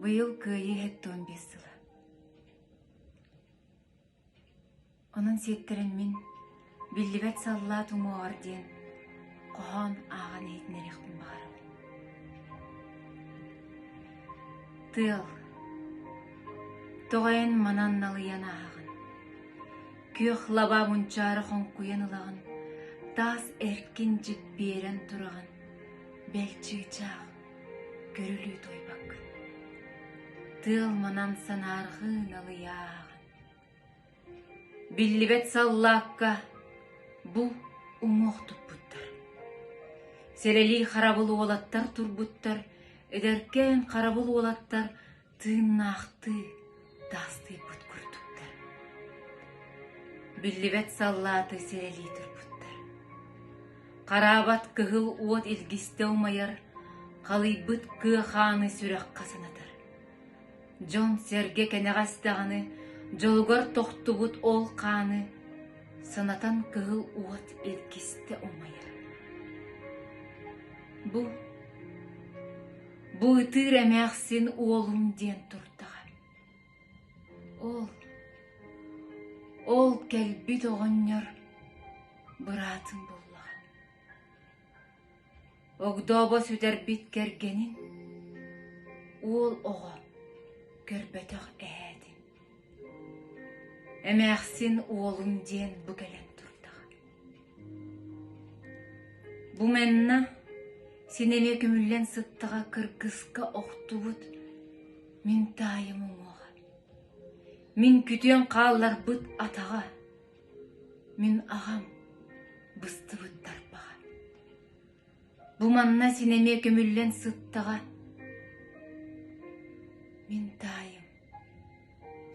Быйыл кыйы хетті 15 сылы. Onun сеттерін мен билlibet салла туңуар ден коһон аған ейтінеректің бағарым. Тыл, тоғайын мананналыян ағын, күйөх лаба мұнчары қонқуян ылағын, тас әркін жіп берен тұрағын, бәлчігічақ, көрілі тойбақын. Тыл манан санарғын алыяғын. Биллибет саллаққа бұ умоқ тұппыттар. Серели қарабылы олаттар турбуттар, эдеркен қарабылы олаттар тынақты дасты бұт күртуттар. Биллибет саллаты серели турбуттар. Қарабат кығыл уот илгісте умайар, қалайбыт кыханы сүрек қасынатар. Жон серге кенеғастағаны, жолгар тоқтубут ол қаны, санатан кығыл уот илгісте умайар. Бу ытыр әмәқсін олым ден тұртаға. Ол кәлбі тоғыннар бұратын боллаға. Оғдоба сүтер бит кергенін, ол оға көрбетіқ әдін. Әмәқсін олым ден бүкелен тұртаға. Бу мәнна сенеме көмілен сыттыға кыргызға оқтуыт мен тайымың оға. Мен күтен қалар бұт атаға. Мен ағам бұсты бұт тарпаға. Бұ манна сенеме көмілен сыттыға мен тайым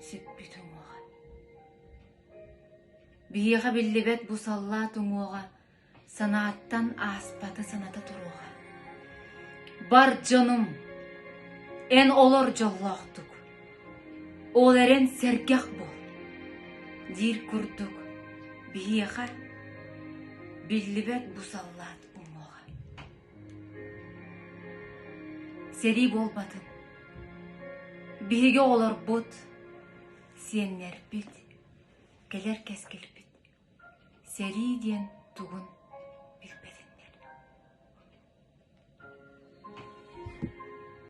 сөппітің оға. Бейеға білдебет бұ салла тұңуға санаттан аспаты саната тұруға. Бар жаным, ән олар жаллақтық. Ол әрен сәргәқ бол. Дир күрдік, бейеға білдебет бұ саллат ұңуға. Сери бол батын. Бейге олар бұт, сеннер бит, келер кескел бит. Сери ден тұғын